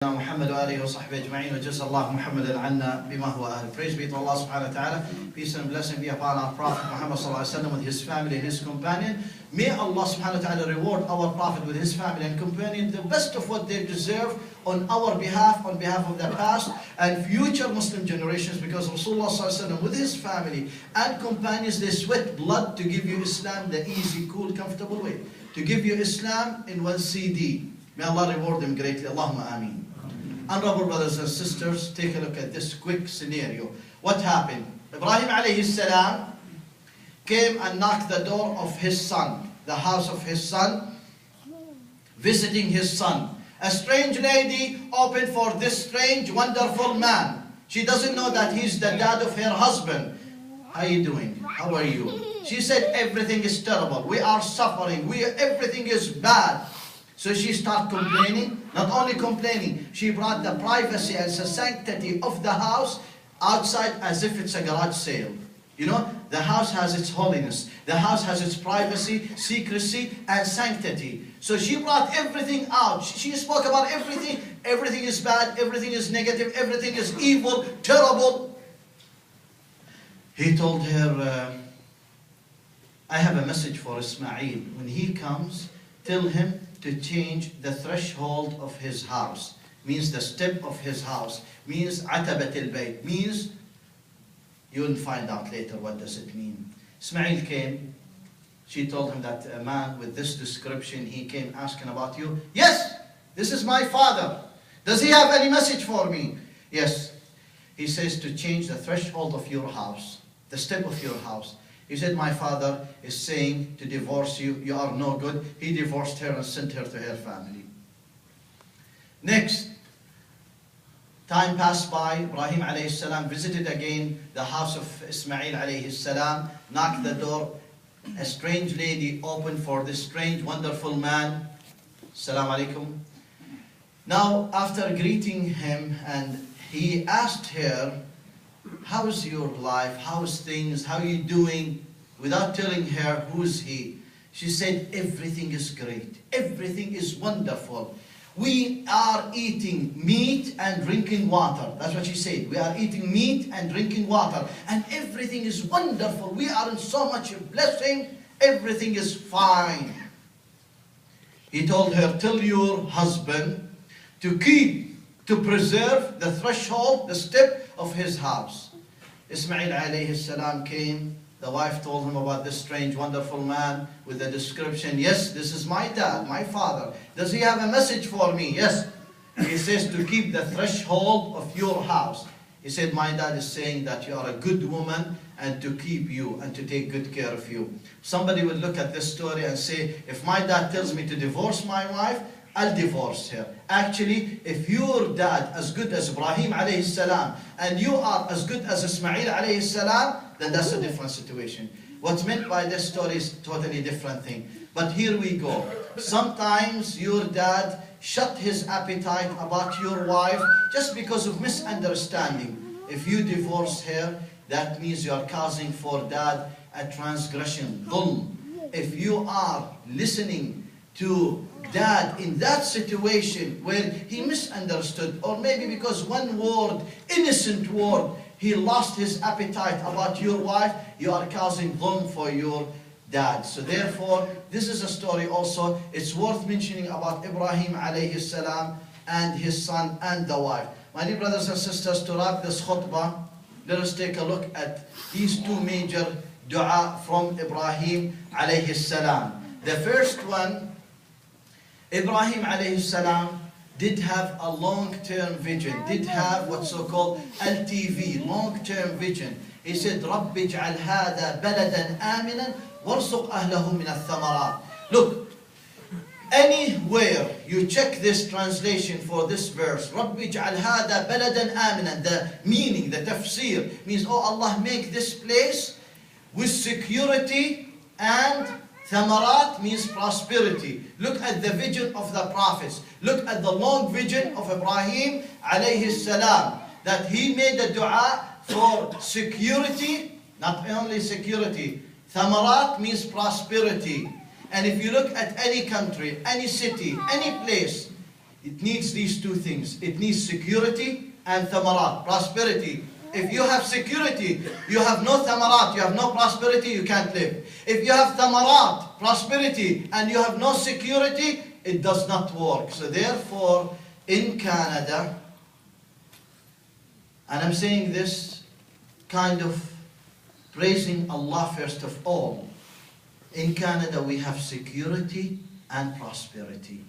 محمد وآله وصحبه أجمعين وجزا الله محمدا عنا بما هو أهل. Praise be to Allah subhanahu wa ta'ala. Peace and blessing be upon our Prophet Muhammad sallallahu alaihi wasallam with his family and his companion. May Allah subhanahu wa ta'ala reward our Prophet with his family and companion the best of what they deserve on our behalf, on behalf of the past and future Muslim generations, because Rasulullah sallallahu alaihi wasallam with his family and companions, they sweat blood to give you Islam the easy, cool, comfortable way. To give you Islam in one CD. May Allah reward them greatly. Allahumma ameen. Honorable brothers and sisters, take a look at this quick scenario. What happened? Ibrahim alayhi salam came and knocked the door of his son, the house of his son, visiting his son. A strange lady opened for this strange, wonderful man. She doesn't know that he's the dad of her husband. How are you doing? How are you? She said, everything is terrible. We are suffering. Everything is bad. So she started complaining. Not only complaining, she brought the privacy and the sanctity of the house outside as if it's a garage sale. You know, the house has its holiness. The house has its privacy, secrecy, and sanctity. So she brought everything out. She spoke about everything. Everything is bad. Everything is negative. Everything is evil, terrible. He told her, I have a message for Ismail. When he comes, tell him to change the threshold of his house. Means the step of his house. Means atabat al-bayt. Means, you'll find out later what does it mean. Ismail came. She told him that a man with this description, he came asking about you. Yes, this is my father. Does he have any message for me? Yes. He says to change the threshold of your house. The step of your house. He said, my father is saying to divorce you. You are no good. He divorced her and sent her to her family. Next, time passed by. Ibrahim alayhi salam visited again the house of Ismail alayhi salam, knocked the door. A strange lady opened for this strange, wonderful man. Assalamu alaikum. Now, after greeting him, and he asked her, how's your life? How's things? How are you doing? Without telling her who's he. She said, everything is great. Everything is wonderful. We are eating meat and drinking water. That's what she said. We are eating meat and drinking water. And everything is wonderful. We are in so much blessing. Everything is fine. He told her, tell your husband to preserve the threshold, the step of his house. Ismail alayhi salam came. The wife told him about this strange, wonderful man with the description. Yes, this is my dad, my father. Does he have a message for me? Yes. He says to keep the threshold of your house. He said, my dad is saying that you are a good woman and to keep you and to take good care of you. Somebody will look at this story and say, if my dad tells me to divorce my wife, I'll divorce her. Actually, if your dad as good as Ibrahim alayhi salam and you are as good as Ismail alayhi salam, then that's a different situation. What's meant by this story is a totally different thing. But here we go. Sometimes your dad shut his appetite about your wife just because of misunderstanding. If you divorce her, that means you are causing for dad a transgression, dhulm. If you are listening to dad in that situation where he misunderstood, or maybe because one word, innocent word, he lost his appetite about your wife, you are causing dhulm for your dad. So therefore, this is a story also, it's worth mentioning about Ibrahim alayhi salam and his son and the wife. My dear brothers and sisters, to wrap this khutbah, let us take a look at these two major dua from Ibrahim alayhi salam. The first one, Ibrahim alayhi salam did have a long-term vision, did have what's so-called LTV, long-term vision. He said, رَبِّ اجْعَلْ هَذَا بَلَدًا آمِنًا وَارْزُقْ أَهْلَهُ مِنَ الثَّمَرَاتِ. Look, anywhere you check this translation for this verse, رَبِّ اجْعَلْ هَذَا بَلَدًا آمِنًا, the meaning, the tafsir, means, oh Allah, make this place with security, and Thamarat means prosperity. Look at the vision of the prophets. Look at the long vision of Ibrahim alayhi salam. That he made a dua for security, not only security. Thamarat means prosperity. And if you look at any country, any city, any place, it needs these two things. It needs security and thamarat, prosperity. If you have security, you have no thamarat, you have no prosperity, you can't live. If you have thamarat, prosperity, and you have no security, it does not work. So therefore, in Canada, and I'm saying this kind of praising Allah first of all, in Canada we have security and prosperity.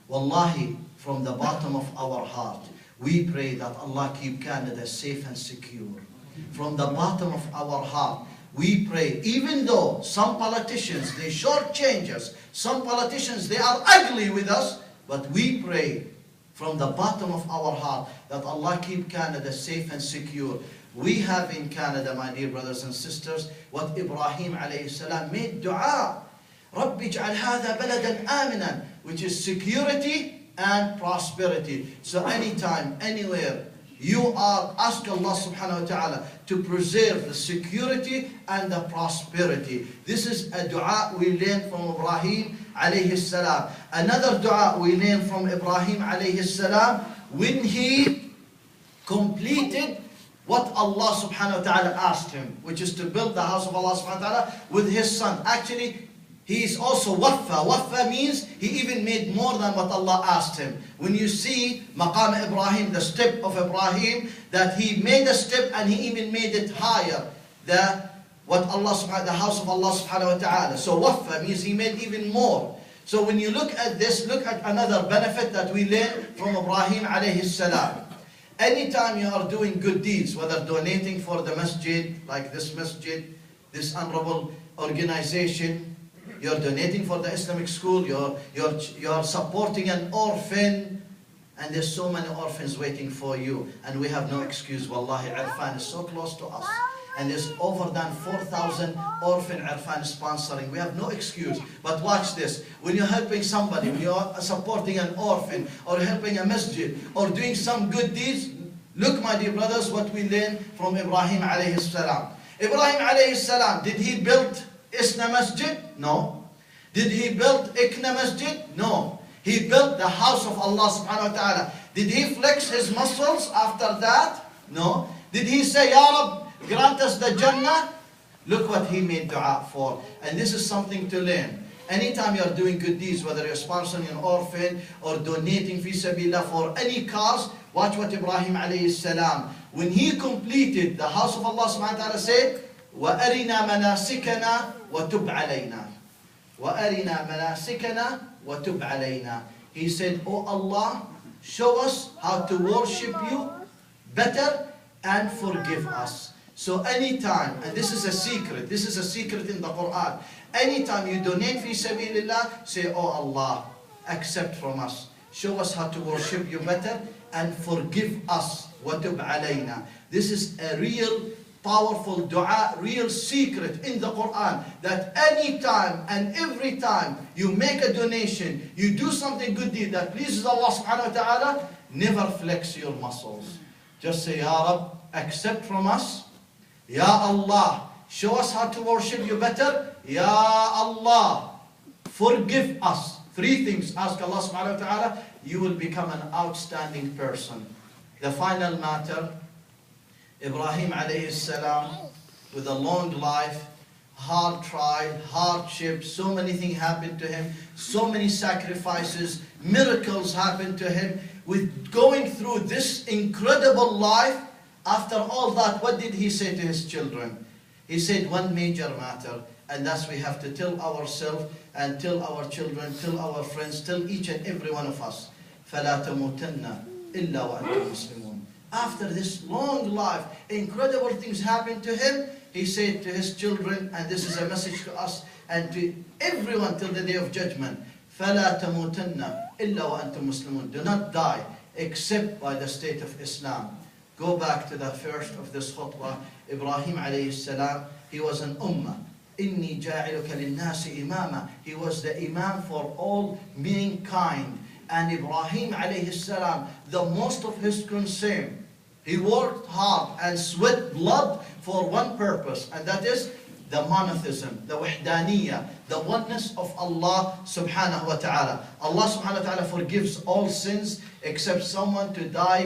Wallahi, from the bottom of our heart, we pray that Allah keep Canada safe and secure. From the bottom of our heart, we pray, even though some politicians, they shortchange us, some politicians, they are ugly with us, but we pray from the bottom of our heart that Allah keep Canada safe and secure. We have in Canada, my dear brothers and sisters, what Ibrahim alayhi salam made dua. رَبِّ اجْعَلْ هَذَا بَلَدًا آمِنًا, which is security and prosperity. So anytime, anywhere, you are, ask Allah subhanahu wa ta'ala to preserve the security and the prosperity. This is a dua we learn from Ibrahim alayhi salam. Another dua we learn from Ibrahim alayhi salam when he completed what Allah subhanahu wa ta'ala asked him, which is to build the house of Allah subhanahu wa ta'ala with his son. Actually, he is also waffa. Waffa means he even made more than what Allah asked him. When you see maqam Ibrahim, the step of Ibrahim, that he made a step and he even made it higher. The house of Allah subhanahu wa ta'ala. So waffa means he made even more. So when you look at this, look at another benefit that we learn from Ibrahim alayhi salam. Anytime you are doing good deeds, whether donating for the masjid, like this masjid, this honorable organization, you're donating for the Islamic school, you're supporting an orphan, and there's so many orphans waiting for you, and we have no excuse. Wallahi, Irfan is so close to us, and there's over than 4,000 orphan Irfan sponsoring. We have no excuse. But watch this, when you're helping somebody, when you're supporting an orphan, or helping a masjid, or doing some good deeds, look, my dear brothers, what we learn from Ibrahim alayhi salam. Ibrahim alayhi salam, did he build Isna Masjid? No. Did he build Ikna Masjid? No. He built the house of Allah subhanahu wa ta'ala. Did he flex his muscles after that? No. Did he say, Ya Rab, grant us the Jannah? Look what he made dua for. And this is something to learn. Anytime you are doing good deeds, whether you're sponsoring an orphan or donating fi sabilillah for any cause, watch what Ibrahim alayhi salam, when he completed the house of Allah subhanahu wa ta'ala, said, وَأَرِنَا مَنَاسِكَنَا وَتُبْ عَلَيْنَا. وَأَرِنَا مَنَاسِكَنَا وَتُبْ عَلَيْنَا. He said, Oh Allah, show us how to worship you better and forgive us. So anytime, and this is a secret in the Quran, anytime you donate fi sabilillah, say, Oh Allah, accept from us. Show us how to worship you better and forgive us. وَتُبْ عَلَيْنَا. This is a real powerful dua, real secret in the Quran, that any time and every time you make a donation, you do something good deed that pleases Allah subhanahu wa ta'ala, never flex your muscles. Just say, Ya Rab, accept from us. Ya Allah, show us how to worship you better. Ya Allah, forgive us. Three things, ask Allah subhanahu wa ta'ala, you will become an outstanding person. The final matter, Ibrahim alayhi salam, with a long life, hard trial, hardship, so many things happened to him, so many sacrifices, miracles happened to him. With going through this incredible life, after all that, what did he say to his children? He said one major matter, and that's we have to tell ourselves and tell our children, tell our friends, tell each and every one of us. فَلَا تَمُوتَنَّ إِلَّا وَأَنْتُمْ مُسْلِمُونَ. After this long life, incredible things happened to him. He said to his children, and this is a message to us and to everyone till the day of judgment, فَلَا تَمُوتَنَّ إِلَّا وَأَنْتُمْ مُسْلِمُونَ. Do not die except by the state of Islam. Go back to the first of this khutbah. Ibrahim alayhi salam, he was an ummah. إِنِّي جَاعِلُكَ لِلنَّاسِ إِمَامًا. He was the imam for all mankind. And Ibrahim alayhi salam, the most of his concern, he worked hard and sweat blood for one purpose, and that is the monotheism, the wahdaniyya, the oneness of Allah subhanahu wa ta'ala. Allah subhanahu wa ta'ala forgives all sins except someone to die